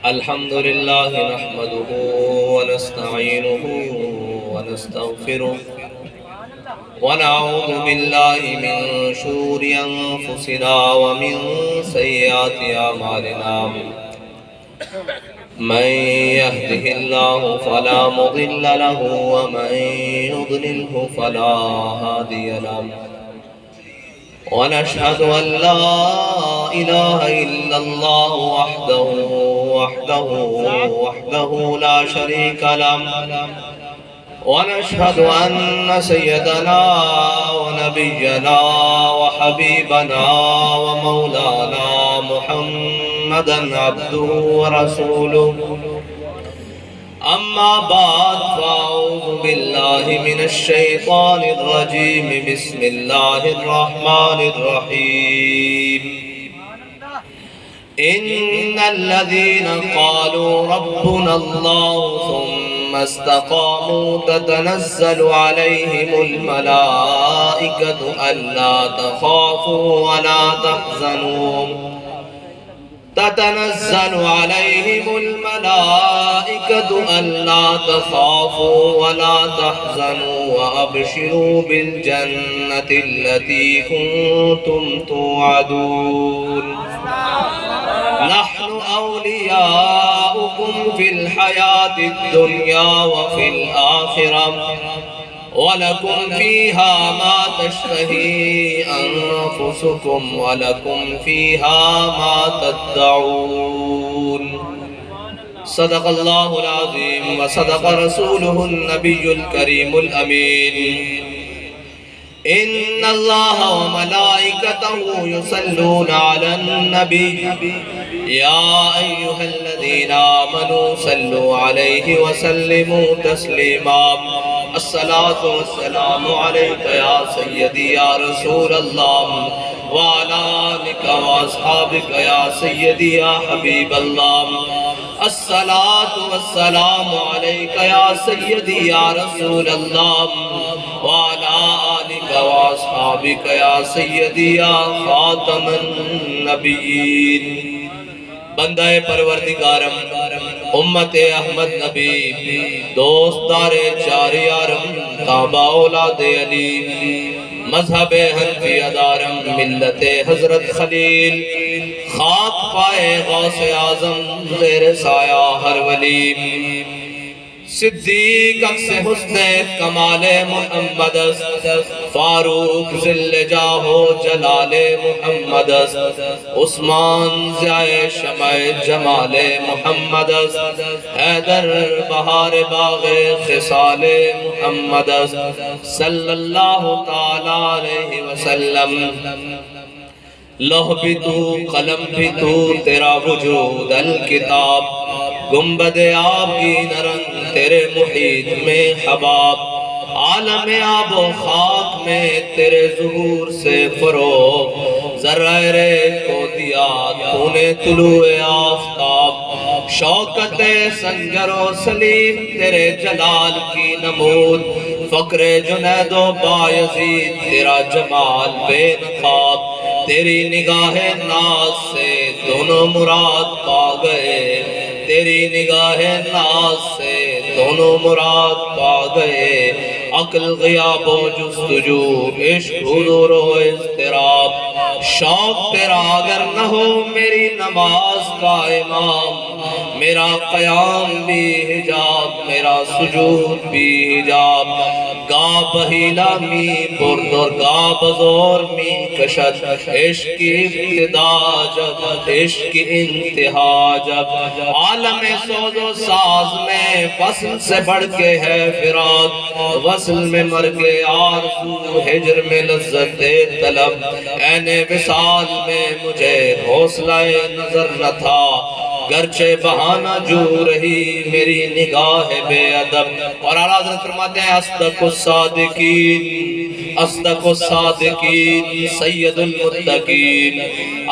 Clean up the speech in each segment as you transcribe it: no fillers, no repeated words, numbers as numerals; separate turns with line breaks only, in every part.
الحمد لله نحمده ونستعينه ونستغفره ونعوذ بالله من شرور أنفسنا ومن سيئات أعمالنا من يهده الله فلا مضل له ومن يضلله فلا هادي له ونشهد أن لا إله إلا الله وحده لا شريك له ونشهد أن سيدنا ونبينا وحبيبنا ومولانا محمدا عبده ورسوله أما بعد فأعوذ بالله من الشيطان الرجيم بسم الله الرحمن الرحيم إن الذين قالوا ربنا الله ثم استقاموا تتنزل عليهم الملائكة ألا تخافوا ولا تحزنوا تتنزل عليهم الملائكة ألا تخافوا ولا تحزنوا وأبشروا بالجنة التي كنتم توعدون نحن أولياؤكم في الحياة الدنيا وفي الآخرة ولكم فيها ما تشتهي أنفسكم ولكم فيها ما تدعون صدق الله العظيم وصدق رسوله النبي الكريم الأمين إن الله وملائكته يصلون على النبي يا أيها الذين آمنوا صلوا عليه وسلموا تسليما الصلاة والسلام عليك يا سيدي يا رسول الله وعلى آلك وأصحابك يا سيدي يا حبيب الله الصلاة والسلام عليك يا سيدي يا رسول الله وعلى آلك وأصحابك يا سيدي يا خاتم النبيين بندہ پروردگارم امت احمد نبی دوستدار چار یارم تابع اولاد علی مذہب حنفی ادارم ملت حضرت خلیل خاک پائے غوث اعظم زیر سایہ ہر ولی صدیق اکس حسن کمال محمد فاروق ذل جاہو جلال محمد عثمان ضیائے شمع جمال محمد حیدر بہار باغ خصال محمد صلی اللہ تعالی علیہ وسلم لوح بھی تو قلم بھی تو تیرا وجود الکتاب گنبد آب کی نرنگ تیرے محیط میں حباب عالم آب و خاک میں تیرے ظہور سے فروغ ذرہ ریت کو دیا تو نے طلوع آفتاب شوکت سنجر و سلیم تیرے جلال کی نمود فقر جنید و بایزید تیرا جمال بے نقاب تیری نگاہ ناز سے دونوں مراد پا گئے تیری نگاہ ناز سے دونوں مراد پا گئے عقل غیاب و جستجو عشق حضور و اضطراب شوق تیرا اگر نہ ہو میری نماز کا امام میرا قیام بھی حجاب میرا سجود بھی حجاب گا بہیلا می برد اور گا بزور می کشت عشق کی ابتدا جب عشق کی انتہا جب عالم سوز و ساز میں وصل سے بڑھ کے ہے فراق وصل میں مر کے آرزو ہجر میں لذت طلب عین وصال میں مجھے حوصلہ نظر نہ تھا گرچہ بہانہ جو رہی میری نگاہ بے ادب اور اعلیٰ حضرت فرماتے ہیں اصدق الصادقین سید المتقین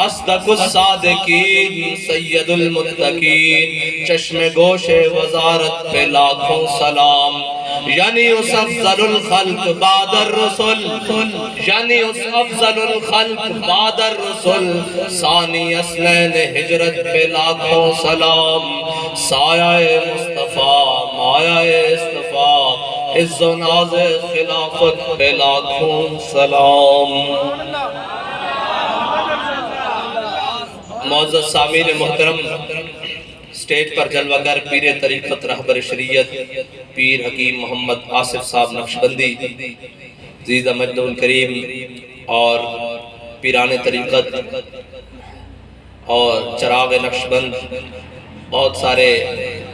اصدق الصادقین سید المتقین چشم گوش وزارت پہ لاکھوں سلام یعنی اس افضل الخلق بعد الرسل، یعنی اس افضل الخلق بعد الرسل، ثانی اسنین ہجرت پہ لاکھوں سلام، سایہ مصطفیٰ مایہ اصطفیٰ، عز و ناز خلافت پہ لاکھوں سلام۔ معزز سامعین محترم، سٹیج پر جلوہ گر پیر طریقت رہبر شریعت پیر حکیم محمد آصف صاحب نقشبندی عزیز مجد الکریم اور پیران طریقت اور چراغ نقشبند، بہت سارے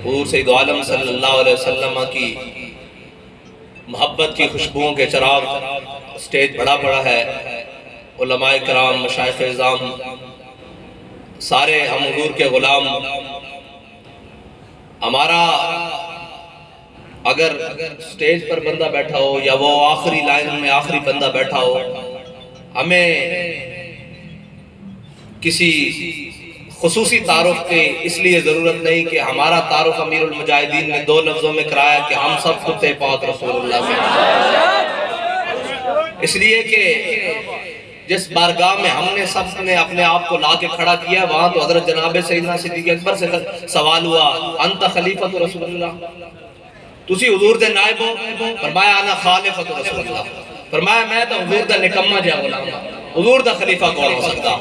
حضور سید عالم صلی اللہ علیہ وسلم کی محبت کی خوشبوؤں کے چراغ، سٹیج بڑا بڑا ہے، علماء کرام، مشائخ اعظام، سارے ہم حضور کے غلام۔ ہمارا اگر سٹیج پر بندہ بیٹھا ہو یا وہ آخری لائن میں آخری بندہ بیٹھا ہو، ہمیں کسی خصوصی تعارف کی اس لیے ضرورت نہیں کہ ہمارا تعارف امیر المجاہدین نے 2 لفظوں میں کرایا کہ ہم سب کتے پاک رسول اللہ صلی اللہ علیہ وسلم، اس لیے کہ جس بارگاہ میں ہم نے سب نے اپنے آپ کو لا کے کھڑا کیا، وہاں تو حضرت جناب سیدنا صدیق اکبر سے سوال ہوا، انت خلیفۃ رسول اللہ، تسی حضور دے نائب ہو؟ فرمایا انا خالفۃ رسول اللہ، فرمایا میں تو حضور دا نکمہ جا غلام، حضور دا خلیفہ کون ہو سکتا؟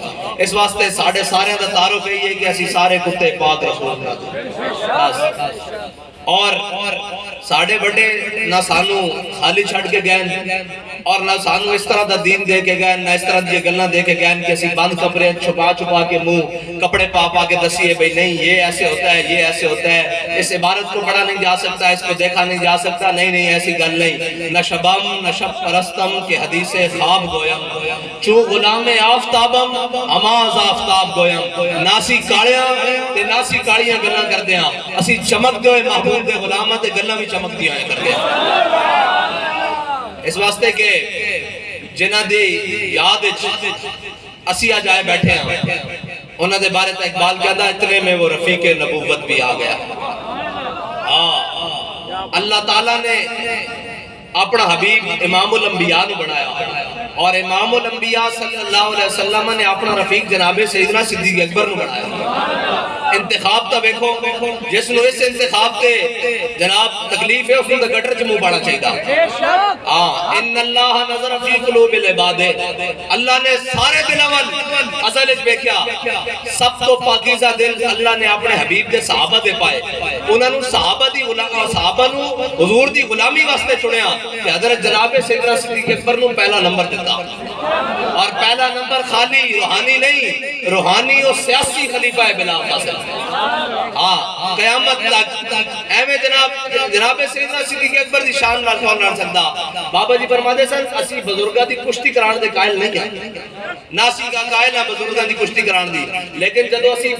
اس واسطے سارے دا تعارف ہے کہ اسی سارے کتے پاک رسول اللہ، اور ساڑھے بڑے نہ سانو خالی چھڑ کے گئے اور نہ سانو اس طرح دا دین دے کے گئے، نہ اس طرح دی گلنا دے کے گئے کہ اسی بند کپڑے چھپا کے منہ کپڑے پا کے دسیے بھئی نہیں یہ ایسے ہوتا ہے، یہ ایسے ہوتا ہے، اس عبارت کو پڑھا نہیں جا سکتا، اس کو دیکھا نہیں جا سکتا، نہیں ایسی گل نہیں۔ نہ شبم نہ شب پرستم کے حدیث خواب گویم، چو غلام آفتابم اماز آفتاب گویم، ناسی کاڑیاں تے ناسی کاڑیاں گلنا کر دیاں، اسی چمک دوئے محبوب دے غلامہ تے گلنا بھی چمک دیاں کر دیاں۔ اس واسطے کہ جنہ دی یاد اسی آجائے بیٹھے ہیں، انہ دے بارے تا اقبال کہتا ہے اتنے میں وہ رفیق نبوت بھی آ گیا۔ اللہ تعالیٰ نے اپنا حبیب امام الانبیاء نے بنایا اور امام الانبیاء صلی اللہ علیہ وسلم نے اپنا رفیق جناب سیدنا صدیق اکبر نے بنایا۔ انتخاب تا بیکھو جس نے اس انتخاب تے جناب تکلیف ہے اس نے گٹر چ منہ پانا چاہیے۔ ان اللہ نظر فی قلوب العباد، اللہ نے سارے دلاں ازل وچ دیکھیا، سب تو پاکیزہ دل اللہ نے اپنے حبیب دے صحابہ دے پائے، انہاں نوں صحابہ نوں حضور دی غلامی واسطے چنیا کہ حضرت جناب سیدنا صدیق اکبر نوں پہلا نمبر دیتا، اور پہلا نمبر خالی روحانی نہیں، روحانی اور سیاسی خلیفہ بلا فاصل، قیامت تک ایویں جناب سیدنا صدیق اکبر دی شان نال کون لڑ سکدا۔ بابا جی فرماتے سن اسی بزرگاں دی کشتی کران دے قائل نہیں ہیں، ناسی کا قائل ہے بزرگاں دی کشتی کران دی، لیکن جدو اسی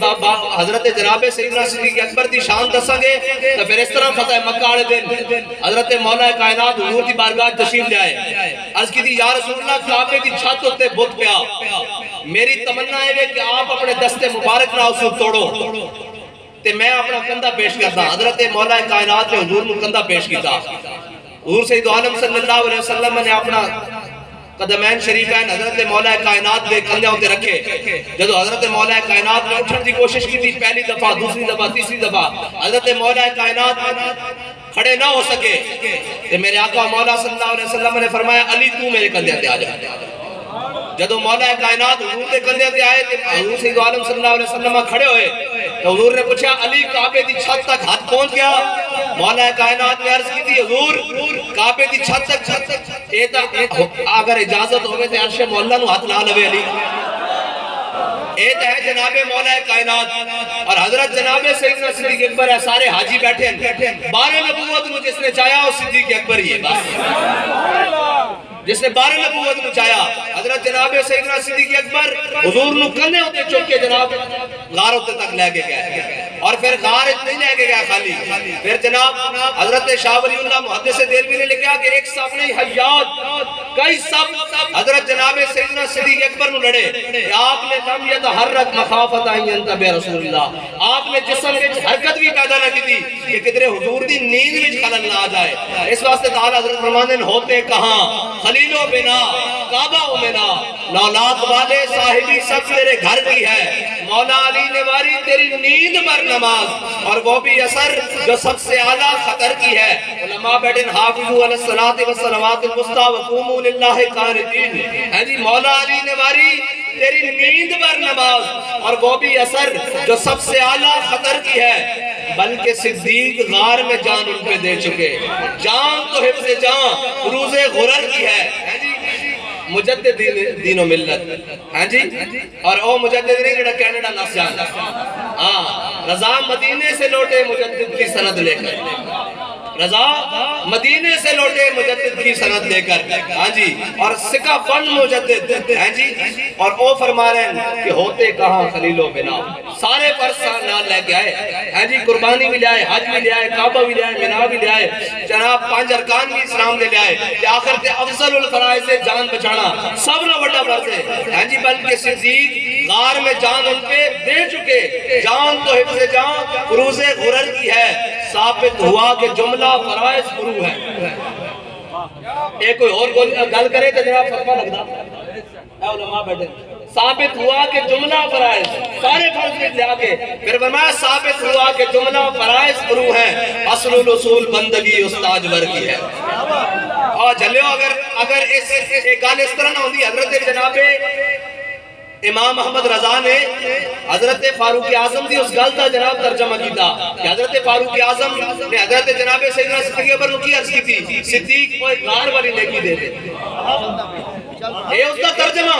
حضرت جناب سیدنا صدیق اکبر دی شان دساں گے تو پھر اس طرح فتح مکہ والے دن حضرت مولا کائنات حضور دی بارگاہ تشریف لے آئے، عرض کی دی یا رسول اللہ کعبے دی چھت تے بت پیا، میری تمنا ہے کہ آپ اپنے دستے مبارک نہ اسے توڑو تے میں اپنا کندھا پیش کرتا۔ حضرت مولا کائنات نے حضور نے کندھا پیش کیتا، حضور سید عالم صلی اللہ علیہ وسلم نے اپنا قدمین شریفین حضرت مولا کائنات دے کندھے ہوتے رکھے، جدو حضرت مولا کائنات نے اٹھن دی کوشش کی تھی پہلی دفعہ، دوسری دفعہ، تیسری دفعہ، حضرت مولا کائنات کھڑے نہ ہو سکے تو میرے آقا مولا صلی اللہ علیہ وسلم نے فرمایا علی تو میرے کندھے تے آ جا۔ جدو مولا کائنات حضور دے کندھے تے آئے تے حضور سید عالم صلی اللہ علیہ وسلم کھڑے ہوئے تو حضور نے پوچھا علی کعبے دی چھت تک ہاتھ پہنچ گیا؟ مولا کائنات نے عرض کی تھی حضور کعبے دی چھت تک اگر اجازت ہوئے تے عرش مولا نو ہاتھ نہ لوے علی۔ ایت ہے جناب مولا کائنات اور حضرت جناب سیدنا صدیق اکبر ہے، سارے حاجی بیٹھے ہیں، 12 نبوت میں جس نے چاہیا وہ صدیق اکبر ہی ہے، بس جس نے 12 نبوت میں چاہیا حضرت جناب سیدنا صدیق اکبر حضور نو کنے ہوتے چوکے جناب غار ہوتے تک لے کے گئے، اور پھر غار اتنے لے کے گیا خالی، پھر جناب حضرت شاہ ولی اللہ محدث دہلوی نے لکھا کہ ایک سامنے حیات کئی سب حضرت جناب سیدنا صدیق اکبر نو لڑے کہ آپ نے لم یتحرک مخافت ان ینتبہ رسول اللہ، آپ نے جسم وچ حرکت بھی پیدا نہ کی کہ کدھر حضور دی نیند وچ خلل نہ آ جائے۔ اس واسطے تعالی حضرت فرماندے ہیں ہوتے کہاں خلیل و بنا کعبہ و منا، لولاک والے صاحبی سب تیرے گھر کی ہے، مولا علی نواری تیری نیند پر نماز، اور وہ بھی اثر جو سب سے اعلیٰ خطر کی ہے۔ علماء بیٹھیں حافظوا علی الصلاۃ والصلوات الوسطی وقوموا للہ قانتین، ہے جی مولا علی نواری تیری نیند پر نماز، اور وہ بھی اثر جو سب سے اعلیٰ خطر کی ہے، بلکہ صدیق غار میں جان ان پہ دے چکے، جان تو حفظ جان فروز غرر کی ہے جی، مجدد دین و ملت، ہاں جی، اور او مجدد نہیں جڑا کینیڈا نس جانا، ہاں رضا مدینے سے لوٹے مجدد کی سند لے کر، رضا مدینے سے لوٹے مجدد کی سند لے کر، ہاں جی، اور سکہ فن مجدد، ہاں جی، اور او فرما رہے ہیں کہ ہوتے کہاں خلیل و بنا، سارے فرسان نال لے کے آئے، ہاں جی، قربانی بھی لے آئے، حج بھی لے آئے، کعبہ بھی لے آئے، منا بھی لے آئے، جناب 5 ارکان بھی اسلام دے لے آئے، کہ آخر تے افضل الفرائض سے جان بچانا سب نہ بڑا فرض ہے، ہاں جی، بلکہ صدیق غار میں جان ان پہ دے چکے، جان تو حفظ جان فروز غرر کی ہے، ثابت ہوا کہ جملہ فرائض فرو ہے۔ ایک کوئی اور گل کرے تو جناب فتوہ لگتا، اے علماء بیٹھے، ثابت ہوا کہ جملہ فرائض سارے فرض میں لے آگے، پھر فرمایا ثابت ہوا کہ جملہ فرائض فرو ہے، اصل الاصول بندگی استاج ور کی ہے۔ اور جھلیو اگر ایک گال اس طرح نہ ہوندی، حضرت جناب امام محمد رضا نے حضرت فاروق اعظم دی اس گل کا جناب ترجمہ کیتا کہ حضرت فاروق اعظم نے حضرت جناب سیدنا صدیق پر کی عرض کی تھی، صدیق کو ایک غار والی نیکی دے دے، یہ اس کا ترجمہ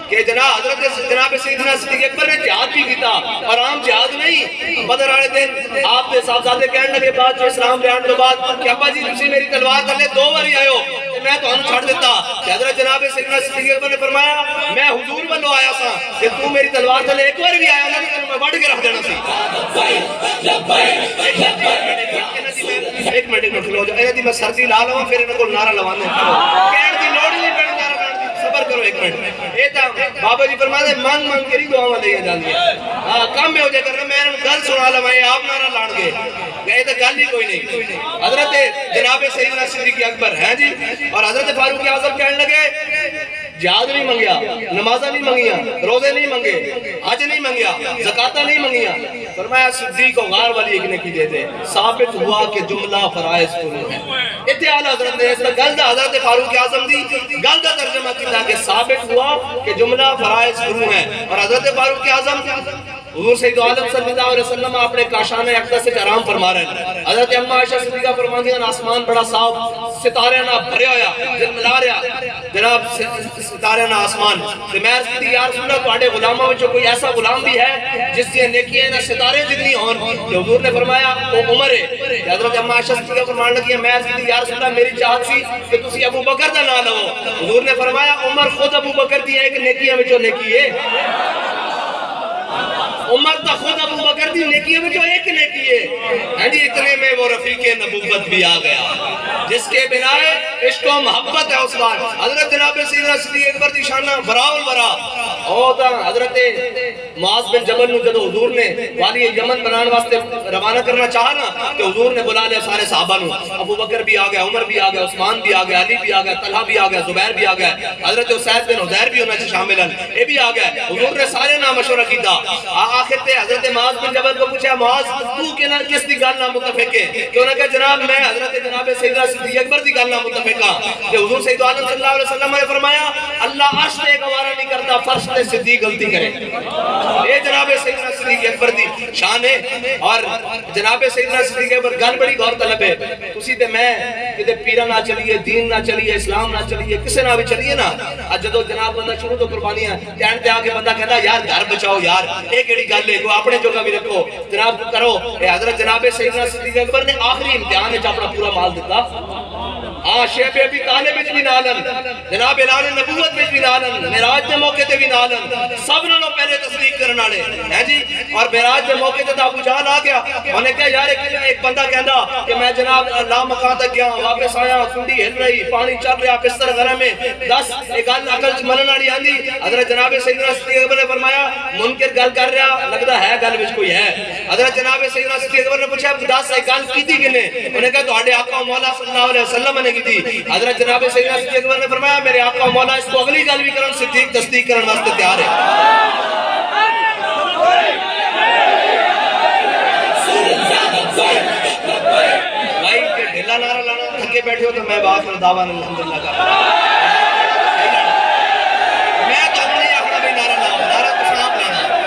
کہ جناب سیدنا صدیق اکبر نے جہاد بھی کیتا، اور عام جہاد نہیں، بدر والے دن آپ نے صاحبزادے کہنے لگے بعد جو اسلام لے آنے کے بعد کہ ابا جی تسی میری تلوار تھلے 2 باری آئے ہو، میں تو ہم چھڑ دیتا، کہ حضرت جناب سیدنا صدیق اکبر نے فرمایا میں حضور والو آیا سا کہ تو میری تلوار تھلے ایک بار بھی آیا نا تو میں وڈ کے رکھ دینا سی۔ ایک منٹ کھلو جاؤ، انہاں دی میں سردی لا لواں پھر انہاں کو نعرہ لوانے کہن دی لوڑ نہیں پڑی، نعرہ صبر کرو ایک منٹ۔ اے تا بابا جی فرماتے مانگ مانگ کے نہیں دعاواں لے جاندی ہیں، ہاں کم میں ہو جائے کرنا، میں گل سنا لواں آپ نعرہ لان گے، یہ تو گل ہی کوئی نہیں۔ حضرت جناب سیدنا صدیق اکبر ہیں جی، اور حضرت فاروق اعظم کہنے لگے جہاد نہیں منگیا، نمازہ نہیں منگیا، روزے نہیں منگے، حج نہیں منگیا، زکاتہ نہیں منگیا، فرمایا صدیق کو غار والی ایک نیکی دے دے، ثابت ہوا کہ جملہ فرائض فرو ہے۔ اتحال حضرت نے اس کا گل دا حضرت فاروق اعظم دی گل دا ترجمہ کیتا کہ ثابت ہوا کہ جملہ فرائض فرو ہے، اور حضرت فاروق اعظم حضور سید عالم صلی اللہ علیہ وسلم اپنے کاشان اقدس سے آرام فرما رہے ہیں۔ حضرت اماں عائشہ صدیقہ فرما دیا آسمان بڑا صاف، ستارے نہ بھریا ہویا، جلملا رہا جناب ستارے نہ آسمان، تو میں عرض کی تھی یا رسول اللہ تواڈے غلاموں میں جو کوئی ایسا غلام بھی ہے جس کی نیکیاں نہ ستارے جتنی ہون، تو حضور نے فرمایا وہ عمر ہے۔ حضرت اماں عائشہ صدیقہ فرمان لگی میں عرض کی تھی یا رسول اللہ میری چاہت سی کہ تسی ابو بکر دا نام لو، حضور نے فرمایا عمر خود ابو بکر دی ایک نیکیاں میں جو نیکی ہے، عمر تا خود ابو بکر دی نیکی میں جو ایک نیکی ہے، ہاں جی، اتنے میں وہ رفیق نبوت بھی آ گیا جس کے بنا عشق و محبت ہے اس بار۔ حضرت جناب سیدنا صدیق اکبر دی شانہ برا البرا ہوتا، حضرت معاذ بن جبل نو جدو حضور نے والی یمن بنان واسطے روانہ کرنا چاہا نا، کہ حضور نے بلا لیا سارے صحابہ نو، ابو بکر بھی آ گیا، عمر بھی آ گیا، عثمان بھی آ گیا، علی بھی آ گیا، طلحہ بھی آ گیا، زبیر بھی آ گیا، حضرت اسید بن حضیر بھی ہونا شامل ہیں، یہ بھی آ گیا۔ حضور نے سارے نام مشورہ کیتا، آخر تے حضرت معاذ بن جبل کو پوچھا معاذ تو کس دی گل نہ متفق ہے؟ کہ انہوں نے کہا جناب میں حضرت جناب سیدنا صدیق اکبر دی گل نہ متفق ہاں، کہ حضور سید عالم صلی اللہ علیہ وسلم نے فرمایا اللہ عرش تے گوارا نہیں کرتا فرش تے صدیق غلطی کرے، یہ جناب سیدنا صدیق اکبر دی شان ہے۔ اور جناب سیدنا صدیق اکبر گل بڑی غور طلب ہے، تسی تے میں کدے پیرا نہ چلیے، دین نہ چلیے، اسلام نہ چلیے، کسے نہ بھی چلیے نا، جدو جناب بندہ شروع تو قربانیاں کہن تے آگے بندہ کہتا یار گھر بچاؤ یار، ایک ایڑی گل ہے کو اپنے جوگا بھی رکھو جناب کرو۔ حضرت جناب سیدنا صدیق اکبر نے آخری امتحان ہے اپنا پورا مال دیتا، شیب ابی طالب بھی نالن، جناب اعلان نبوت بھی نالن، معراج کے موقع تے بھی نالن، سب نے پہلے تصدیق کرنے والے ہیں جی. اور معراج کے موقع تے ابو جہل آ گیا، انہوں نے کہا یار ایک بندہ کہندا کہ میں جناب لا مکان تک گیا واپس آیا، کنڈی ہل رہی، پانی چل رہا بستر غرہ میں، دس ایک گل عقل چ منن والی آندی. حضرت جناب سیدنا صدیق اکبر نے فرمایا منکر گل کر رہا لگدا ہے گل وچ کوئی ہے. حضرت جناب سیدنا صدیق اکبر نے پوچھا دس ایک گل کیتی کنے؟ انہوں نے کہا تہاڈے آقا و مولا صلی اللہ علیہ وسلم نے کی تھی. حضرت جناب سیدنا صدیق اکبر نے فرمایا میرے آقا و مولا اس کو اگلی گل بھی کرن صدیق تصدیق کرن واسطے تیار ہے. بھائی کہ ڈھیلا نعرہ لانا تھکے بیٹھے ہو تو میں باخر دعویٰ الحمدللہ کا میں تو نہیں اپنا بھی نعرہ لاؤں، نعرہ تو سناب لانا.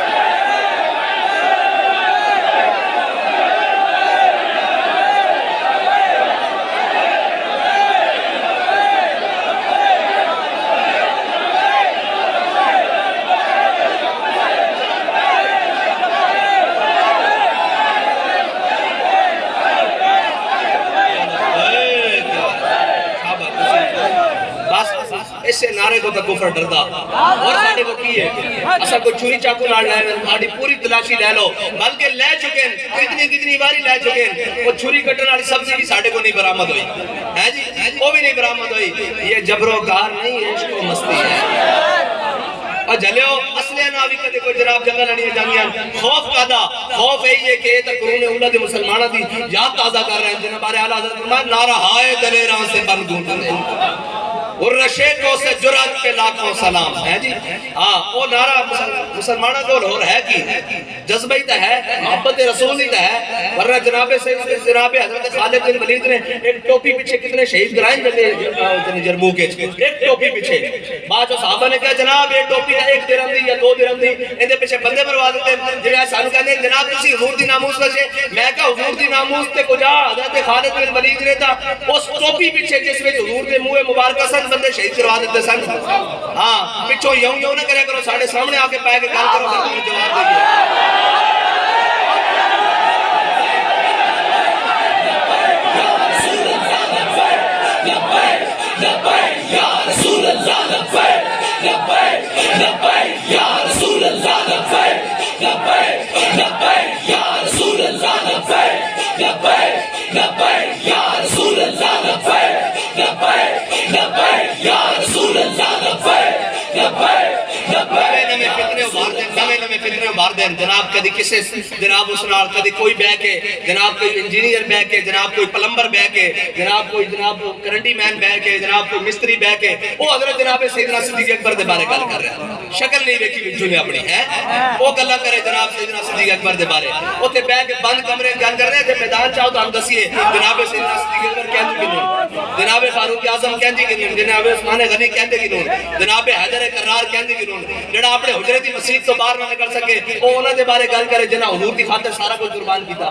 اس سے نعرے کو تک کفر ڈردا اور ساڑھے کو کی ہے اصلا کوئی چوری چاکو نہ لے آڑی پوری تلاشی لے لو بلکہ لے چکے کتنی باری لے چکے وہ چوری کٹن والی سبزی بھی ساڑھے کو نہیں برآمد ہوئی ہے جی وہ بھی نہیں برآمد ہوئی. یہ جبر و کار نہیں ہے عشق و مستی ہے. اور جلیو اصلے ناوی کدے کوئی جناب جنگل لڑیے جانگیاں خوف کادا خوف ہے یہ کہ تک قرون اولا دے مسلمانہ دی یاد تازہ کر رہے ہیں جناب بارے اعلیٰ حضرت فرمائے نعرہ ہائے دلیران سے بند گون کرے الرشیدوں سے جرات پہ لاکھوں سلام ہے جی. وہ نعرہ مسلمانہ کو لہور ہے کی جذبہ ہی تا ہے محبت رسول ہی تا ہے. ورنہ جناب حضرت خالد بن ولید نے ایک ٹوپی پیچھے کتنے شہید کرائیں جلے جرموک ایک ٹوپی پیچھے بعد جو صحابہ نے کہا جناب ایک ٹوپی کا 1 درہم دی یا 2 درہم دی اندے پیچھے بندے بروا دیتے ہیں جنہیں سانو کہنے جناب تسی حضور دی ناموس وجہ میں کہا حضور دی ناموس تے کجا حضرت خالد بن ولید نے تھا اس ٹوپی پیچھے جس میں حضور دے موہ مبارکہ سن بندے شہید کروا دیتے سن. پچھو یوں نہ کرے کرو ساڑھے سامنے آکے پائے کے کال کرو سر جواب دیئے. یا رسول اللہ لبیک لبیک لبیک یا رسول اللہ لبیک لبیک لبیک یا رسول اللہ لبیک لبیک لبیک یا رسول اللہ لبیک لبیک لبیک یا رسول اللہ لبیک لبیک جناب کدی کسے جناب اس نال کدی کوئی بہ کے جناب کوئی انجینئر بہ کے جناب کوئی پلمبر بہ کے جناب کوئی جناب کرنٹی مین بہ کے جناب کوئی مستری بہ کے وہ حضرت جناب سیدنا صدیق اکبر دے بارے گل کر رہا ہے. شکل نہیں دیکھی وچوں نے اپنی ہے وہ گلاں کرے جناب سیدنا صدیق اکبر دے بارے اوتے بہ کے بند کمرے گل کر رہے ہیں. میدان چاہو تو ہم دسیے جناب سیدنا صدیق اکبر کہندے کینوں جناب فاروق اعظم کہندے کینوں جناب عثمان غنی کہندے کینوں جناب حیدر کرار کہندے کینوں جڑا اپنے حجرے دی مسجد تو باہر نہ نکل سکے وہ انہاں دے بارے گل کرے جنہاں حضور دی خاطر سارا کچھ قربان کیتا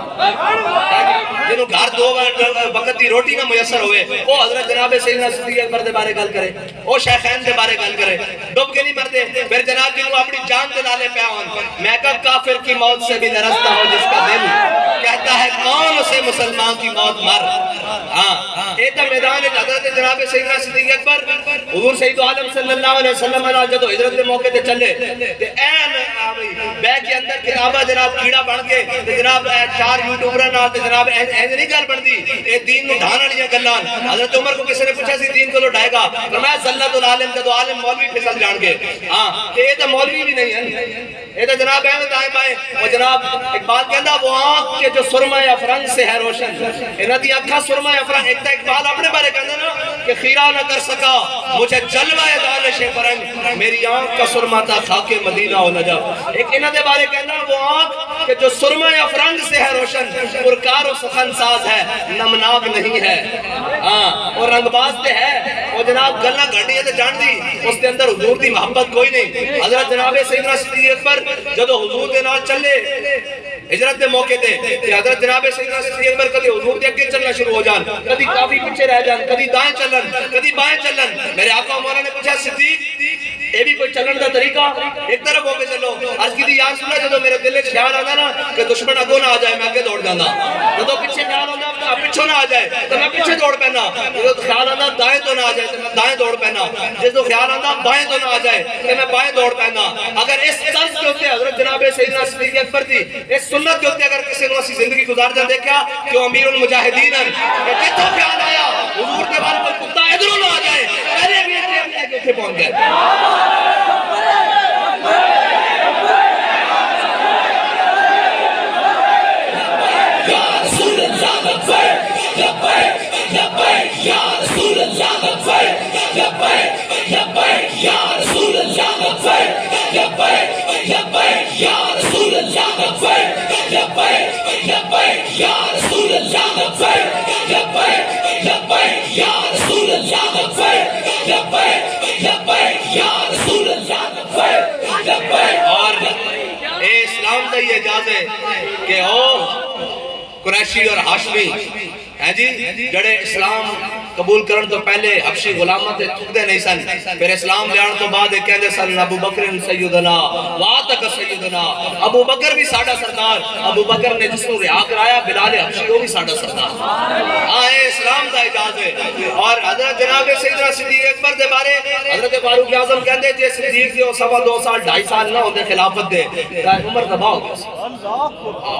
جنہوں گھر 2 وقت دی روٹی نہ میسر ہوئے وہ حضرت جناب سیدنا صدیق اکبر دے بارے گل کرے وہ شیخین دے بارے گل کرے ڈوب کے نہیں مرتے پھر جناب جنہوں اپنی جان دلالے پہ آن میں کہا کافر کی موت سے بھی نرستا ہو جس کا دل کہتا ہے کون اسے مسلمان کی موت مر. ایتا میدان حضرت جناب سیدنا صدیق اکبر حضور سید عالم صلی اللہ علیہ وسلم جدو ہجرت کے موقع تے چلے این بیگ کے اندر کتابہ جناب کیڑا بن کے جناب 4 یوٹیوبرہ نال جناب این نہیں گل بن دی اے دین نو ڈھانا لیا گلان. حضرت عمر کو کسی نے پوچھا سی دین کو تو ڈھائے گا فرمایا زلت العالم جدو عالم مولوی پھسل جان گے. یہ تو مولوی بھی نہیں ہے یہ تو جناب احمد دائیں بائیں اور جناب اقبال کہندا وہ آنکھ کے جو سرمہ افرنگ سے ہے روشن انہاں دی اکھا سرمہ افرنگ. ایک تا اقبال اپنے بارے کہندا نا کہ خیرہ نہ کر سکا مجھے جلوہ دانش فرنگ میری آنکھ کا سرمہ تھا خاک مدینہ و نجف. ایک انہاں دے بارے کہندا وہ آنکھ کہ جو سرمہ افرنگ سے ہے روشن پرکار و سخن ساز ہے نمناک نہیں ہے اور رنگ باز تے ہے وہ جناب گلہ گھڑی ہے تے جان دی اس کے اندر حضور دی محبت کوئی نہیں. حضرت جناب سیدنا صدیق اکبر جدو حضور دے نال چلے ہجرت دے موقع تے حضرت جناب سیدنا صدیق اکبر کدی حضور دے اگے چلنا شروع ہو جان کدی کافی پیچھے رہ جان کدی دائیں چلن کدی بائیں چلن. میرے آقا مولا نے پوچھا صدیق یہ بھی کوئی چلن دا طریقہ ایک طرف ہو کے چلو. عرض کی دی یا رسول اللہ جدو میرے دل وچ خیال آندا نا کہ دشمن اگوں نہ آ جائے میں اگے دوڑ جاندا جدو پیچھے خیال آندا پچھو نہ آ جائے تو میں پیچھے دوڑ پینا، جو خیال آندا دائیں تو نہ آ جائے تو میں دائیں دوڑ پینا، جس کو خیال آندا بائیں تو نہ آ جائے تو میں بائیں دوڑ پینا۔ اگر اس طرز کے ہوتے حضرت جناب سیدنا صدیق اکبر دی اس سنت کے ہوتے اگر کسی نے اسی زندگی گزار جا دیکھا کہ وہ امیر المجاہدین ہیں کہ جتوں خیال آیا حضور کے بارے کوئی کتا ادھروں نہ آ جائے پہلے بھی اتنے پہنچ گئے۔ اور اے اسلام کا یہ اعجاز ہے کہ قریشی اور ہاشمی ہیں جی جڑے اسلام قبول کرن تو پہلے حبشی غلامت تھک دے نہیں سن، پھر اسلام لیان تو بعد ایک کہندے سن ابو بکر سیدنا واتک سیدنا، ابو بکر بھی ساڑھا سردار، ابو بکر نے جس کو رہا کرایا بلال حبشی وہ بھی ساڑھا سردار۔ آئے اسلام کا اعجاز ہے۔ اور حضرت جناب سیدنا صدیق اکبر دے بارے حضرت فاروق اعظم کہندے جے صدیق جو 2.25 سال 2.5 سال نہ ہوندے خلافت دے عمر تباہ ہو گیا سی،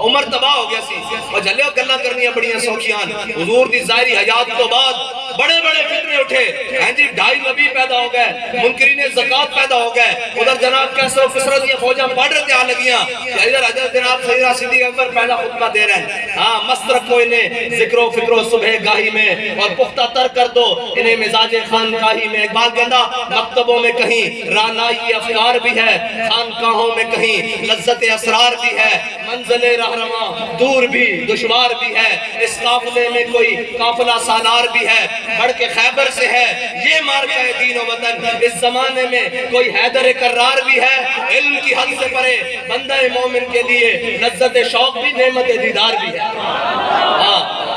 عمر تباہ ہو گیا سی۔ اور جھلیو گلاں کرنیاں بڑیاں سوکھیاں، حضور دی ظاہری حیات تو بعد بڑے بڑے فتنے اٹھے ہیں جی، 2.5 نبی پیدا ہو گئے، منکرین زکات پیدا ہو گئے، ادھر جناب کیسر و کسرا دیا فوجاں بارڈر تے آ لگیاں، ادھر حضرت جناب سیدنا صدیق اکبر پہلا خطبہ دے رہے ہیں، ہاں مست رکھو انہیں ذکر و فکر و صبح گاہی میں اور پختہ تر کر دو انہیں مزاج خانقاہی میں۔ اقبال کہندا مکتبوں میں کہیں رانائی افکار بھی ہے، خانقاہوں میں کہیں لذت اسرار بھی ہے، منزل رہنما دور بھی دشوار بھی ہے، اس قافلے میں کوئی قافلہ سالار بھی ہے، بڑھ کے خیبر سے ہے یہ مارکہ دین و وطن، اس زمانے میں کوئی حیدر کرار بھی ہے، علم کی حد سے پرے بندہ مومن کے لیے لذت شوق بھی نعمت دیدار بھی ہے۔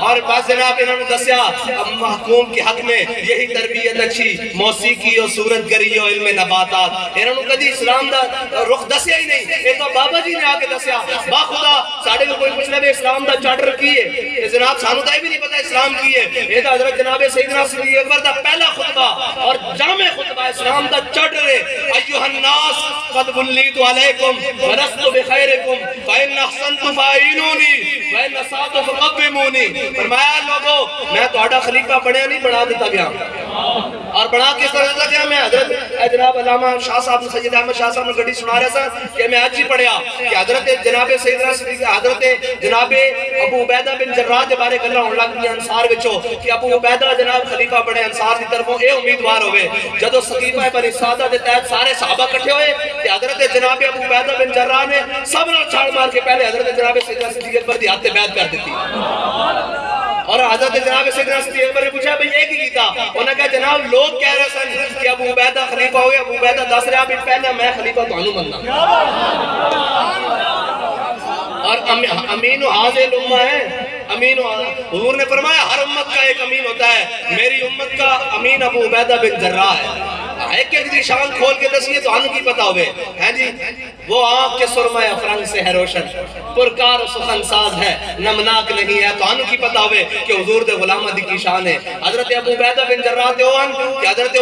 اور بس جناب انہوں نے دسیا محکوم کے حق میں یہی تربیت اچھی موسیقی اور صورت گری اور علم نباتات، انہوں نے کدی اسلام دا رخ دسیا ہی نہیں، یہ تو بابا جی نے آکے دسیا۔ با خدا ساڑھے کو کوئی پوچھ لے اسلام دا چارٹر کی ہے، جناب سانو دا بھی نہیں پتا اسلام کی ہے، یہ تو حضرت جناب سیدنا صدیق اکبر دا پہلا خطبہ اور جامع خطبہ اسلام دا چارٹر ہے۔ ایوہ الناس قد ولیت علیکم ولست بخیرکم فإن احسنت فاعینونی وإن اسأت فقومونی۔ فرمایا لوگو میں تو آڈا خلیفہ بڑھیا نہیں بڑھا دیتا گیا، اور بڑھا کس طرح دیتا گیا؟ میں حضرت جناب علامہ شاہ صاحب سید احمد شاہ صاحب نے گھڑی سنا رہا تھا کہ میں آج ہی پڑھیا کہ حضرت جناب سیدنا صدیق حضرت جناب ابو عبیدہ بن جراح کے بارے گلہ ہون لگ گئی انصار وچوں کہ ابو عبیدہ جناب خلیفہ بڑے انصار دی طرفوں اے امیدوار ہوئے۔ جدو سقیفہ بنی سعدہ دے تحت سارے صحابہ کٹھے ہوئے کہ حضرت جناب ابو عبیدہ بن جراح نے سب نے چھاڑ مار کے پہلے حضرت جناب سیدنا صدیق اکبر دی ہاتھ بیعت کر دیتی، اور حضرت جناب سیدنا صدیق اکبر نے پوچھا بھئی ایک ہی کیتا؟ انہوں نے کہا جناب لوگ کہہ رہے سن کہ ابو عبیدہ خلیفہ ہوئے، ابو عبیدہ دس رہا بھی پہلے میں خلیفہ تو انہوں مننا، اور امین و حاضر امہ ہے، امین حضور نے فرمایا ہر امت کا ایک امین ہوتا ہے، میری امت کا امین ابو عبیدہ بن جراح ہے۔ ایک ایک دی شان کھول کے دسیے تو ہم کی پتا ہوئے ہیں جی، وہ آنکھ کے سرمہ افرنگ سے ہے روشن، پرکار و سخن ساز ہے نمناک نہیں ہے، تو ہم کی پتا ہوئے کہ حضور دے غلامہ دی کی شان ہے۔ حضرت ابو عبیدہ بن جراح دے ہوئن کہ حضرت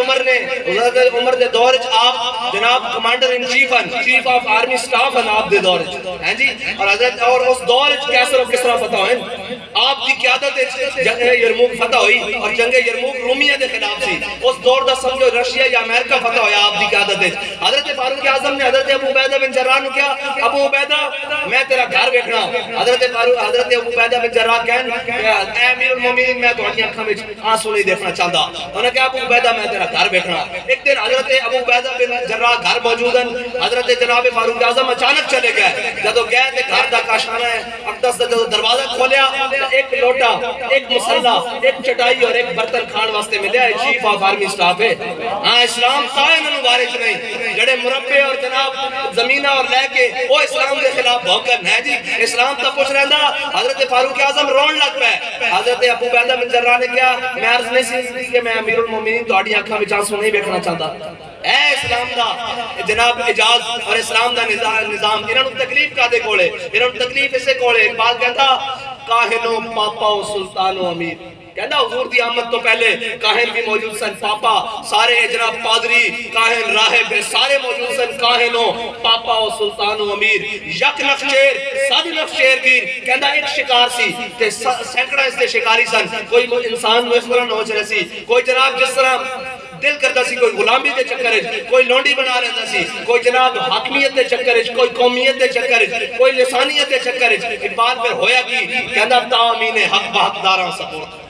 عمر دے دور آپ جناب کمانڈر ان چیف ہیں، چیف آف آرمی سٹاف ہیں آپ دے دور ہیں جی، اور حضرت اور اس دور کیسر و کسرا فتح ہوئے، آپ کی قیادت جنگ یرموک فتح ہوئی اور جنگ یرموک رومیہ دے خلاف سی، اس دور دا سمجھو رشیا یا امریکہ فتح ہویا آپ کی قیادت۔ حضرت فاروق اعظم نے حضرت ابو عبیدہ بن جراح نے کیا ابو عبیدہ میں تیرا گھر بیٹھنا، حضرت ابو عبیدہ بن جراح کہن اے امیر المومنین میں تو اپنی آنکھوں میں آنسو نہیں دیکھنا چاہتا، انہوں نے کہا ابو عبیدہ میں تیرا گھر بیٹھنا۔ ایک دن حضرت ابو عبیدہ بن جراح گھر موجود ہیں، حضرت جناب فاروق اعظم اچانک چلے گئے، جدو گئے تے گھر دا کاشانہ ہے اقدس دا جدو دروازہ کھولیا ایک لوٹا ایک مسلح ایک چٹائی اور ایک برتن کھان واسطے ملیا، چیف آف آرمی سٹاف ہے۔ ہاں اسلام تائن انہوں وارث نہیں، جڑے مربع اور جناب زمینہ اور لے کے وہ اسلام کے خلاف بھوکن ہے جی، اسلام تا پوچھ رہا تھا۔ حضرت فاروق اعظم رون لگ پہ، حضرت ابو عبیدہ بن جراح نے کیا میں عرض نہیں سی کہ میں امیر المومنین تو آڑی آنکھاں میں چانسو نہیں بیکھنا چاہتا۔ اے اسلام دا جناب اجاز اور اسلام دا نظام انہوں تکلیف کا دے کولے، انہوں تکلیف اسے کولے۔ اقبال کہتا کاہنوں پاپا و سلطان و امیر. کہنا حضور دی آمد تو پہلے کاہن بھی موجود سن, پاپا سارے جناب پادری کاہن راہب سارے موجود سن, کاہنوں پاپا و سلطان و امیر. یک نخچیر سد نخچیر گیر. کہنا ایک شکار سی تے سینکڑا اس دے شکاری سن. کوئی انسان نو اس طرح نوچ رہے سی, کوئی جناب جس طرح دل کرتا سی کوئی غلامی دے چکرج, کوئی لونڈی بنا رہتا سی, کوئی جناب حاکمیت دے چکرج, کوئی قومیت دے چکرج, کوئی لسانیت دے چکرج. اقبال پھر ہویا کی کہنا تامین حق بحق داراں سپورت.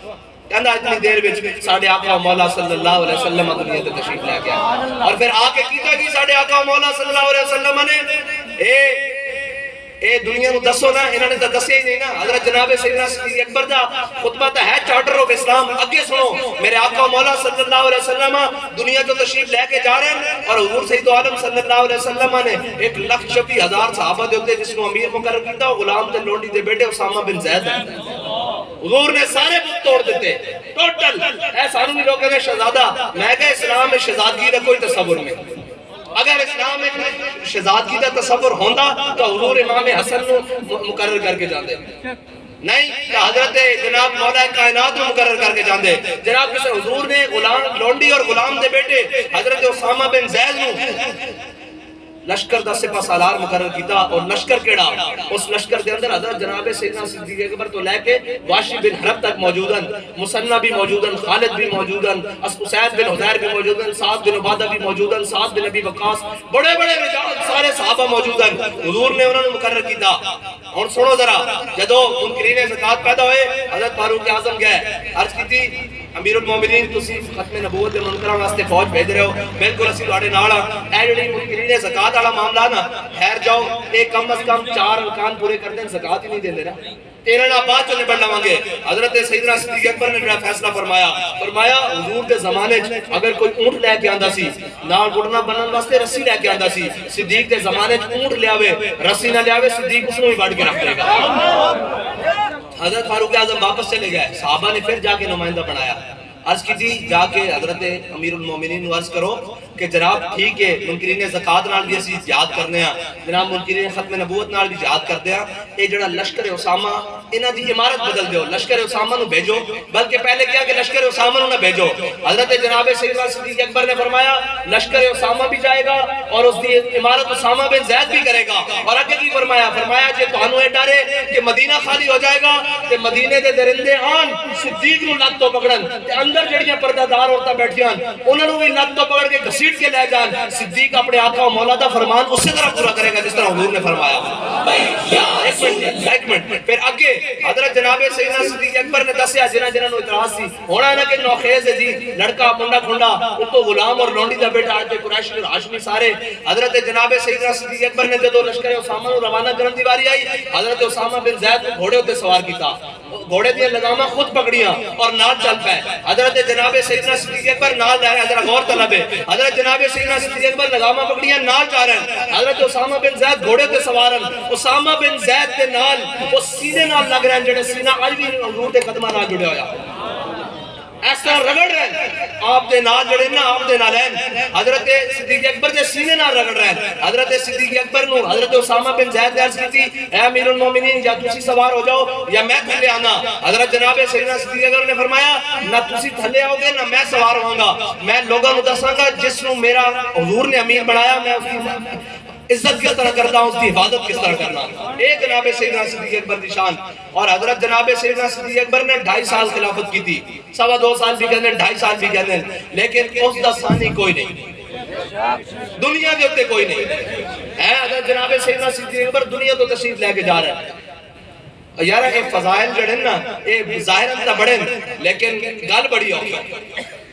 کہنا اتنی دیر بچ ساڑھے آقا مولا صلی اللہ علیہ وسلم دنیا تے تشریف لے گیا, اور پھر آ کے کیتا کی ساڑھے آقا مولا صلی اللہ علیہ وسلم نے اے دنیا نو دسو نا, انہوں نے تو دسے ہی نہیں نا. حضرت جناب سیدنا صدیق اکبر دا خطبہ تا ہے چارٹر آف اسلام, اگے سنو. میرے آقا مولا صلی اللہ علیہ وسلم دنیا جو تشریف لے کے جا رہے ہیں, اور حضور سید عالم صلی اللہ علیہ وسلم نے 1,26,000 صحابہ دے ہوتے جس کو امیر مقرر کیتا, غلام تے لونڈی دے بیٹے اسامہ بن زید ہیں. حضور نے سارے بت توڑ دیتے ٹوٹل. اے سانو نہیں لوگوں نے شہزادہ, میں کہا اسلام میں شہزادگی دا کوئی تصور نہیں. اگر اسلام میں شہزادگی دا تصور ہوندا تو حضور امام حسن نو مقرر کر کے جاندے نہیں, کہ حضرت جناب مولا کائنات نو مقرر کر کے جاندے. جناب کسے حضور نے غلام لونڈی اور غلام دے بیٹے حضرت اسامہ بن زید نو لشکر دا سپہ سالار مقرر کیتا, اور لشکر کیڑا, اس لشکر دے اندر حضرت جناب سیدنا صدیق اکبر تو لے کے واشی بن حرب تک موجودن, مسنہ بھی موجودن, خالد بھی موجودن, اسید بن حضیر بھی موجودن, سعد بن عبادہ بھی موجودن, سعد بن ابی وقاص, بڑے بڑے رجال سارے صحابہ موجودن. حضور نے انہوں نے مقرر کیتا. اور سنو ذرا, جدو منکرین زکات پیدا ہوئے حضرت فاروق اعظم گئے, عرض کی تھی امیر المومنین تسی ختم نبوت دے منکراں واسطے فوج بھیج رہے ہو, بالکل اسی تواڈے نال ہاں. اے جڑی منکرین زکات والا معاملہ نا, ٹھہر جاؤ, ایک کم از کم 4 ارکان پورے کر دیں, زکات ہی نہیں دیندے نا, 13 بعد چلے بڑھ لواں گے. حضرت سیدنا صدیق اکبر نے بڑا فیصلہ فرمایا حضور دے زمانے اگر کوئی اونٹ لے کے آندا سی, نال گھٹنا بنن واسطے رسی لے کے آندا سی, صدیق دے زمانے اونٹ لے آوے رسی نہ لے آوے, صدیق اس نوں ہی وڈ کے رکھ لے گا. حضرت فاروق اعظم واپس چلے گئے, صحابہ نے پھر جا کے نمائندہ بنایا. عرض کی تھی جا کے حضرت امیر المومنین عرض کرو کہ جناب ٹھیک ہے منکرین زکات نال بھی اسی جہاد کرنے ہیں, جناب منکرین ختم نبوت نال بھی جہاد کرتے ہیں, اے جڑا لشکر اسامہ انہاں دی عمارت بدل دیو, لشکر اسامہ نو بھیجو. بلکہ پہلے کیا کہ لشکر اسامہ نو نہ بھیجو. حضرت جناب سیدنا صدیق اکبر نے فرمایا لشکر اسامہ بھی جائے گا اور اس دی عمارت اسامہ بن زید بھی کرے گا. اور آگے کی فرمایا جے تانوں اے ڈرے کہ مدینہ خالی ہو جائے گا تے مدینے دے درندے آن صدیق نو لت تو پکڑن, تے اندر جڑیاں پردہ دار عورتاں بیٹھیاں انہاں نو بھی لت تو پکڑ کے گھسیٹ کے لے جان. صدیق اپنے آقا و مولا دا فرمان اسی طرح پورا کرے گا جس طرح حضور نے فرمایا. ایک منٹ پھر آگے حضرت جناب سیدنا صدیق اکبر نے دسیا جنہاں نو اعتراض سی, ہونا ہے نا کہ نوخیز ہے جی, لڑکا منڈا کھنڈا, ان کو غلام اور لونڈی دا بیٹا آج قریشی اور ہاشمی سارے. حضرت جناب سیدنا صدیق اکبر نے جدو لشکر اسامہ نو روانہ کرن دی واری آئی, حضرت اسامہ بن زید گھوڑے تے سوار کیتا, گھوڑے دی لگاماں خود پکڑیاں اور نال چل پے. حضرت جناب سیدنا صدیق اکبر نال رہ رہے ہیں, ذرا غور طلب ہے, حضرت جناب سیدنا صدیق اکبر لگاماں پکڑیاں نال جا رہے ہیں. حضرت اسامہ بن زید گھوڑے تے سوارن, اسامہ بن زید دے نال وہ سینے نال لگ رہے ہیں جڑے سینہ اج بھی حضور دے قدماں نال جڑیا ہویا, اس طرح رگڑ رہے ہیں آپ دے نال جڑے نا آپ دے نال ہیں. حضرت صدیق اکبر دے سینے نال رگڑ رہے ہیں. حضرت صدیق اکبر نو حضرت اسامہ بن زید نے عرض کی تھی اے امیر المومنین یا تسی سوار ہو جاؤ یا میں تھلے آنا. حضرت جناب سیدنا صدیق اکبر نے فرمایا نہ تسی تھلے آؤ گے نہ میں سوار ہوں گا, میں لوگوں نو دساں گا جس نو میرا حضور نے امیر بنایا میں اس کی عزت کس طرح کرتا ہوں, اس کی حفاظت کس طرح کرنا. ایک جناب سیدنا صدیق اکبر کی شان. اور حضرت جناب سیدنا صدیق اکبر نے 2.5 سال خلافت کی تھی, 2.25 سال بھی کہنے 2.5 سال بھی کہنے, لیکن اس دا ثانی کوئی نہیں, دنیا کے ہوتے کوئی نہیں ہے. حضرت جناب سیدنا صدیق اکبر دنیا تو تشریف لے کے جا رہے ہیں. یار اے فضائل جڑے نا اے ظاہراً تا بڑے لیکن گل بڑی ہوگی,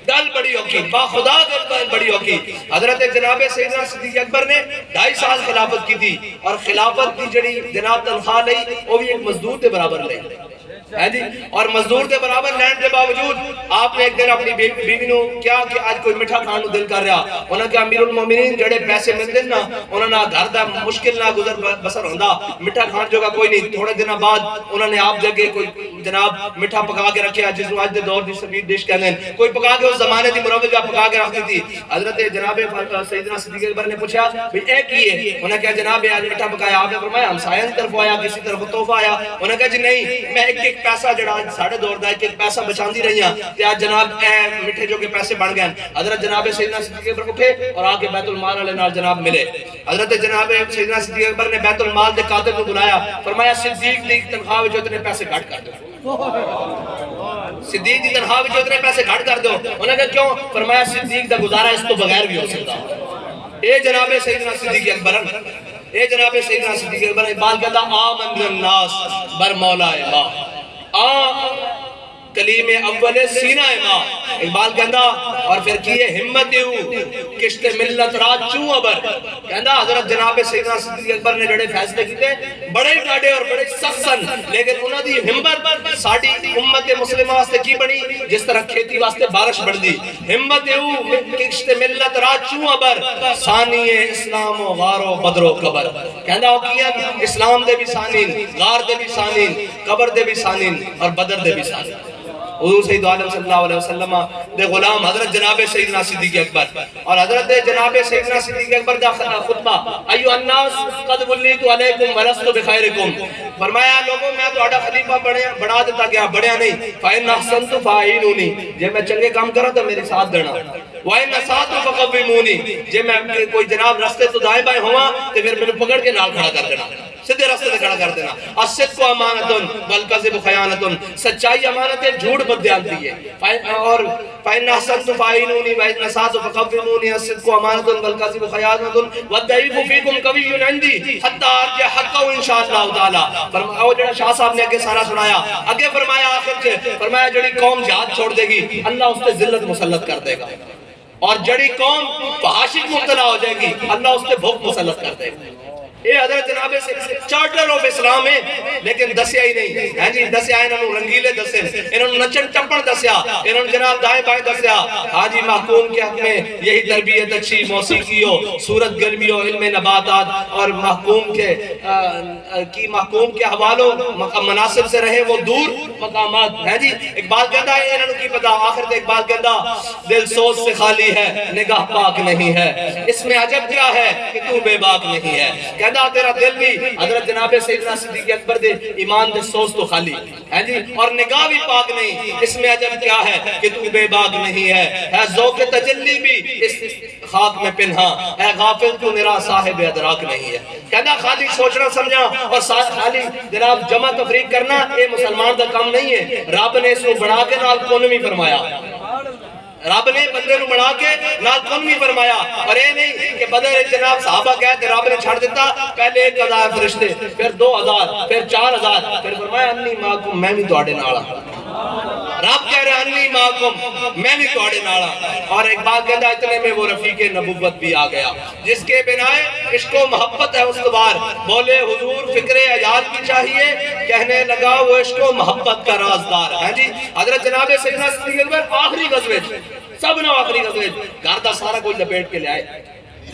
گل بڑی ہوگی, با خدا گل بڑی ہوگی. حضرت جناب سیدنا صدیق اکبر نے 2.5 سال خلافت کی تھی, اور خلافت کی جڑی جناب تنخواہ لئی وہ بھی ایک مزدور کے برابر لئی. ہے جی، اور مزدور دے برابر لین دے باوجود آپ نے ایک دن اپنی بیوی نو کیا کہ آج کوئی مٹھا کھان دل کر رہا، انہاں کہ امیر المومنین جڑے پیسے ملتے نا انہاں نے گھر دا مشکل نہ گزر بسر ہوندا، مٹھا کھان جو گا کوئی نہیں، تھوڑے دنوں بعد انہوں نے آپ جگہ کوئی جناب مٹھا پکا کے رکھیا جس کو آج دے دور دی سبید ڈش کہنے ہیں، کوئی پکا کے اس زمانے دی مروجہ پکا کے رکھتی تھی۔ حضرت جناب سیدنا صدیق اکبر نے پوچھا بھی اے کی ہے؟ انہوں نے کہا جناب آج مٹھا پکایا، آپ نے فرمایا ہمسایہ کی طرف آیا کسی طرف تحفہ آیا؟ انہوں نے کہا جی نہیں، میں ایک پیسہ جڑا ساڑھے دور دا ایک پیسہ بچاندی رہی ہیں کہ آج جناب اے مٹھے جو کے پیسے بڑھ گئے۔ حضرت جناب سیدنا صدیق اکبر اٹھے اور آگے بیت المال علیہ نال جناب ملے۔ حضرت جناب سیدنا صدیق اکبر نے بیت المال دے قاتل کو بلایا، فرمایا صدیق دی تنخواہ جو اتنے پیسے گھٹ کر دو، صدیق دی تنخواہ جو اتنے پیسے گھٹ کر دو۔ انہوں نے کہا کیوں؟ فرمایا صدیق دا گزارا اس تو بغیر بھی ہو سکتا۔ اے جناب سیدنا صدیق اکبر، اے جناب سیدنا صدیق اکبر، اقبال کہتا آمن الناس بر مولا ماں، کلیم اول سینہ ماں، اقبال کہتا اور پھر کیے ہمت کشت ملت رات چوں ابر، کہتا حضرت جناب سیدنا صدیق اکبر نے جڑے فیصلے کیتے بڑے ڈاڑے اور بڑے سخت، لیکن انہوں دی ہمت ساڑی امت مسلمہ واسطے کی بنی جس طرح کھیتی واسطے بارش بڑھ دی۔ ہمت کشت ملت رات چوں ابر، ثانی اسلام و غار و بدر و قبر، کہتا وہ کیا اسلام دے بھی ثانین، غار دے بھی ثانین، قبر دے بھی ثانین اور بدر دے بھی ثانین۔ حضور سید عالم صلی اللہ علیہ وسلم دے غلام حضرت جناب سیدنا صدیق اکبر اور حضرت جناب سیدنا صدیق اکبر دا خطبہ ایو الناس قد ولیت علیکم ولست بخیرکم، فرمایا لوگوں میں تو آڑا خلیفہ بڑھا دیتا گیا، بڑھیا نہیں، فَإِنْ أَحْسَنْتُ فَأَعِينُونِي، جے میں چنگے کام کرا تو میری ساتھ دینا، وَإِنْ أَسَأْتُ فَقَوِّمُونِي، جے میں کوئی جناب رستے تو دائیں بائیں ہوا تو پھر میں پکڑ کے نال کھڑا کر دینا، سیدھے راستے سے کھڑا کر دینا۔ الصدق امانتن والکذب خیانتن، سچائی امانت ہے، جھوٹ بددیانتی ہے، اور فَإِنْ أَحْسَنْتُ فَأَعِينُونِي وَإِنْ أَسَأْتُ فَقَوِّمُونِي، الصدق امانتن والکذب خیانتن والضعیف فیکم قوی عندی حتی ارجع حقہ انشاءاللہ تعالی۔ فرمایا جڑا شاہ صاحب نے اگے سارا سنایا، اگے فرمایا آخر سے فرمایا جڑی قوم جہاد چھوڑ دے گی اللہ اس پہ ذلت مسلط کر دے گا، اور جڑی قوم فحاشی مبتلا ہو جائے گی اللہ اس پہ بھوک مسلط کر دے گا۔ اے حضرت جناب سے چارٹر آف اسلام ہے لیکن دسیا ہی نہیں ہے جی، دسیا انہوں نے رنگیلے دسے، انہوں نے نچن ٹپن دسیا، انہوں نے جناب دائیں بائیں دسیا۔ حاجی محکوم کے حق میں یہی تربیت اچھی موسیقی ہو، سورت گرمی ہو، علم نباتات، اور محکوم کے حوالوں مناسب سے رہے وہ دور مقامات ہے جی۔ اقبال کہتا ہے انہوں نے کی پتا، آخر تے اقبال کہتا دل سوچ سے خالی ہے نگاہ پاک نہیں ہے، اس میں عجب کیا ہے کہ تو بے باک نہیں ہے، کہتا تیرا دل بھی حضرت جناب سیدنا صدیق اکبر دے ایمان دے سوچ تو خالی ہے جی، اور نگاہ بھی پاک نہیں، اس میں عجب کیا ہے کہ تو بے باک نہیں ہے ذوق تجلی بھی اس خاک میں پنہا ہے، غافل تو میرا صاحب ادراک نہیں ہے۔ کہتا خالی سوچنا سمجھا اور خالی جناب جمع تفریق کرنا یہ مسلمان کا کام نہیں ہے، رب نے اس کو بڑھا کے نال کون بھی فرمایا، رب نے بندے نو بڑھا کے نال کون بھی فرمایا، اور اے نہیں کہ بدر جناب صحابہ کہے کہ رب نے چھڑ دیتا پہلے 1000 فرشتے، پھر 2000، پھر 4000، پھر فرمایا انی معکم میں بھی تواڈے نال ہاں، رب کہہ رہے انی معکم میں بھی تواڈے نال ہاں۔ اور ایک بات کہتا اتنے میں وہ رفیق نبوت بھی آ گیا جس کے بنائے عشق و محبت ہے استوار، بولے حضور فکر عیال بھی چاہیے، کہنے لگا وہ عشق و محبت کا رازدار ہے جی۔ حضرت جناب سیدنا صدیق اکبر آخری غزوے سب نے آخری غزوے گھر دا سارا کوئی لپیٹ کے لے آئے،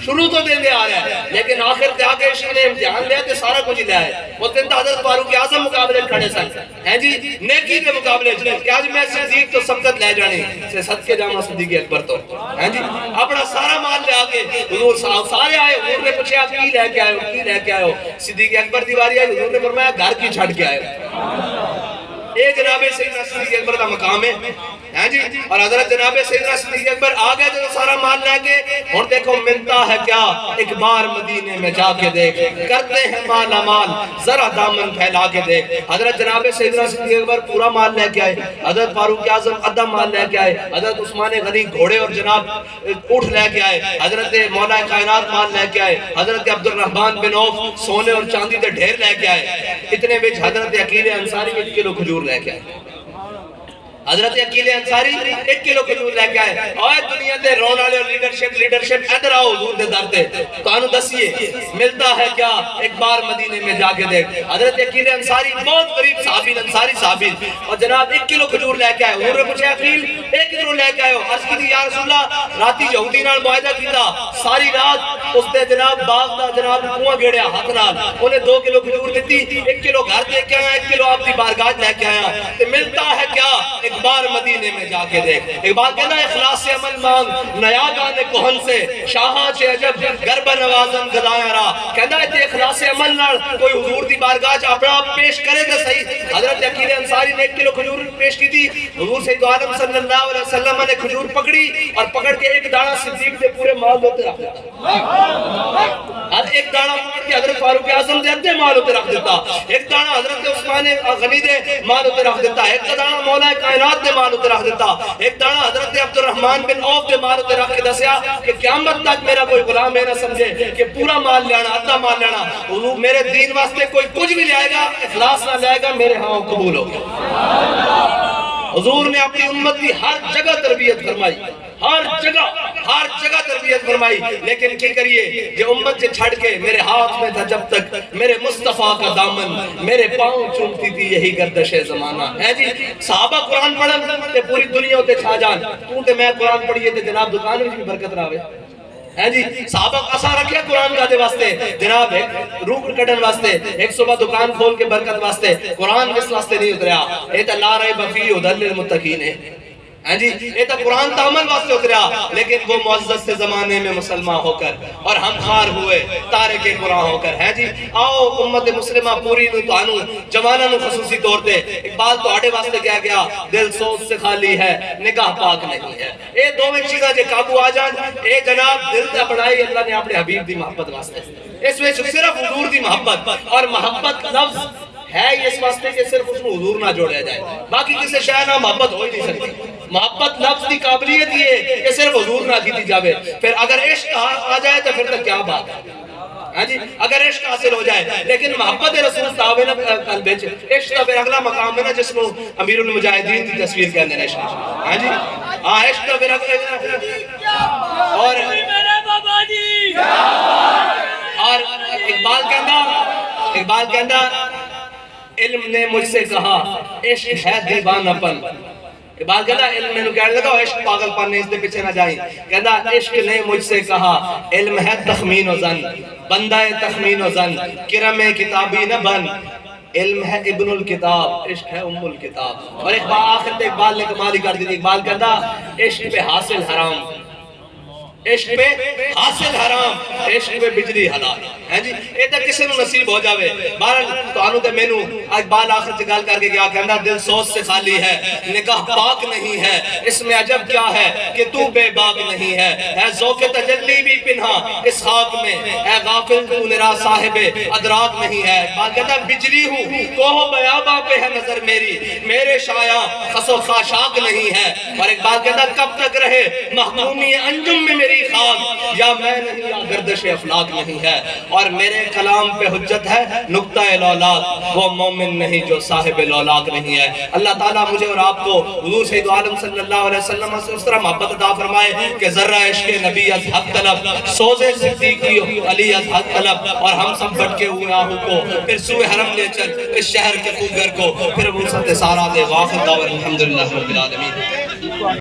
شروع تو دن دے آ رہا ہے لیکن آخر تے آگے عشق نے امتحان لیا تے سارا کچھ لے آئے۔ وہ دن تا حضرت فاروق اعظم مقابلے کھڑے سن ہیں جی، نیکی کے مقابلے کہ آج میں صدیق تو سبقت لے جانی سے صدقے جاما صدیق اکبر تو ہیں جی، اپنا سارا مال لے آگے حضور صاحب سارے آئے، حضور نے پوچھا کی لے کے آئے ہو، کی لے کے آئے ہو، صدیق اکبر دیواری آئی، حضور نے فرمایا گھر کی چھڑ کے آئے ہو۔ اے جناب سیدنا صدیق اکبر کا مقام ہے جی، اور حضرت جناب سیدنا صدیق اکبر آگے جو سارا مال لے کے اور دیکھو ملتا ہے کیا ایک بار مدینے میں جا کے دیکھ، کرتے ہیں مالا مال ذرا دامن پھیلا کے دیکھ۔ حضرت جناب سیدنا صدیق اکبر پورا مال لے کے آئے، حضرت فاروق اعظم آدھا مال لے کے آئے، حضرت عثمان غنی گھوڑے اور جناب اونٹ لے کے آئے، حضرت مولا کائنات مال لے کے آئے، حضرت عبد الرحمن بن عوف سونے اور چاندی دے ڈھیر لے کے آئے، اتنے وچ حضرت عقیل انصاری 1 کلو کھجور لے کے آئے۔ حضرت عقیل انصاری 1 کلو کھجور لے کے آئے، اور دنیا دے رون والے اور لیڈرشپ ادھر آؤ حضور دے در تے تو انہوں دسیے ملتا ہے کیا، ایک بار مدینے میں جا کے دیکھ۔ حضرت عقیل انصاری بہت قریب صحابی، انصاری صحابی، اور جناب 1 کلو کھجور لے کے آئے۔ حضور نے پوچھا عقیل 1 کلو لے کے آئے ہو؟ عرض کی تھی یا رسول اللہ راتی یہودی نال معاہدہ کیتا، ساری رات اس دے جناب باغ دا جناب کنواں گیڑیا ہاتھ نال، انہیں 2 کلو کھجور دیتی، 1 کلو گھر دے کے آیا، 1 کلو آپ دی بارگاہ لے کے آیا، تے ملتا ہے کیا، ایک بار مدینے میں جا کے دیکھ۔ ایک بار کہنا اخلاص سے عمل مانگ، نیا گانے کوہن سے شاہاں چے عجب گربہ نوازن گدایا را، کہنا ہے اخلاص سے عمل نال کوئی حضور دی بارگاہ اپنا آپ پیش کرے گا صحیح۔ حضرت عقیل انصاری نے 1 کلو کھجور پیش کی تھی، حضور سید عالم صلی اللہ علیہ وسلم نے کھجور پکڑی اور پکڑ کے ایک دانہ صدیق دے پورے مال ہوتے رکھ دیتا، اور ایک دانہ پکڑ کے حضرت فاروق اعظم دے ادھے مال ہوتے رکھ دیتا، ایک دانہ حضرت عثمان غنی دے مال ہوتے رکھ دیتا، ایک دانہ مولا کائنات دے مال ہوتے رکھ دیتا، ایک دانہ حضرت عبد الرحمن بن عوف دے مال ہوتے رکھ کے دسیا کہ قیامت تک میرا کوئی غلام ہے نہ سمجھے کہ پورا مال لینا، ادھا مال لینا، حضور میرے دین واسطے کوئی کچھ بھی لے آئے گا اخلاص نہ لے گا میرے ہاں قبول ہوگا۔ حضور نے اپنی امت کی ہر جگہ تربیت فرمائی، ہر جگہ تربیت فرمائی، لیکن کی کریے جو امت سے چھڑ کے میرے ہاتھ میں تھا جب تک میرے مصطفیٰ کا دامن میرے پاؤں چومتی تھی یہی گردش زمانہ ہے جی۔ صحابہ قرآن پڑھن تے پوری دنیا تے چھا جان، تو تے میں قرآن پڑھیے تے جناب دکان میں بھی برکت راوے ہے جی۔ صحابہ قصہ رکھیا قرآن کا دے واسطے، جناب ایک روح کٹن واسطے، ایک صبح دکان کھول کے برکت واسطے، قرآن اس واسطے نہیں اتریا، اے تا لا ریب فیہ ھدی للمتقین ہے جی، اے تا قرآن تعمل واسطے اتریا، لیکن وہ معزز سے زمانے میں مسلمان ہو کر اور ہم خار ہوئے تارک قرآن ہو کر ہے جی۔ آؤ امت مسلمہ پوری نو توانو جوانہ نو خصوصی طور تے اقبال تو آڑے واسطے کیا گیا، دل سوچ سے خالی ہے نگاہ پاک نہیں ہے۔ اے دو میں چیزاں جے قابو آ جان، اے جناب دل تے بڑھائی اللہ نے اپنے حبیب دی محبت واسطے، اس میں صرف حضور دی محبت، اور محبت لفظ ہے اس واسطے کہ صرف اس میں حضور نہ جوڑیا جائے، باقی کسی شے نہ محبت ہو ہی نہیں سکتی۔ محبت لفظ دی قابلیت یہ ہے کہ صرف حضور نہ کیتی جاوے، پھر اگر عشق آ جائے تو پھر تک کیا بات ہے جی، اگر عشق حاصل ہو جائے، لیکن محبت رسول تاوے نا قلب وچ، عشق تا پھر اگلا مقام ہے نا جس کو امیر المجاہدین کی تصویر کہندے نے عشق ہے جی۔ ہاں عشق تا پھر اور اقبال کہندا علم نے مجھ سے کہا عشق ہے دیوانہ پن، اقبال کہندا علم میں نو کہنے لگا عشق پاگل پن نے اس دے پیچھے نہ جائیں، کہندا عشق نے مجھ سے کہا علم ہے تخمین و ظن، بندہ تخمین و ظن، کرم کتابی نہ بن، علم ہے ابن الکتاب، عشق ہے ام الکتاب۔ اور اقبال آخر تے اقبال نے کمالی کر دی تھی، اقبال کہندا عشق پہ حاصل حرام، عشق پہ حاصل حرام، عشق پہ بجلی حلال ہے جی۔ اے تا کسے نو نصیب ہو جاوے، بہرحال تو آنو تے مینو اقبال آخر سے گال کر کے کیا کہندا دل سوچ سے خالی ہے نگاہ پاک نہیں ہے، اس میں عجب کیا ہے کہ تو بے باک نہیں ہے ذوق تجلی بھی پنہا اس خاک میں، اے غافل تو نرا صاحب ادراک نہیں ہے۔ اقبال کہتا بجلی ہوں کوہ بیابا پہ ہے نظر میری، میرے شایع خس و خاشاک نہیں ہے۔ اور اقبال کہتا کب تک رہے محکومی انجم میں میری خاک، یا میں نہیں یا گردش افلاک نہیں ہے۔ اور میرے کلام پہ حجت ہے نقطہ لولاک، وہ مومن نہیں جو صاحب لولاک نہیں ہے۔ اللہ تعالیٰ مجھے اور آپ کو حضور سید عالم صلی اللہ علیہ وسلم سے اس طرح محبت عطا فرمائے کہ ذرہ عشق نبی از حق طلب، سوزے صدیقی علی از حق طلب، اور ہم سب بھٹکے ہوئے آہو کو پھر سوئے حرم لے چل اس شہر کے خوگر کو، پھر وسط سارا دے واقع داور الحمدللہ رب العالمین۔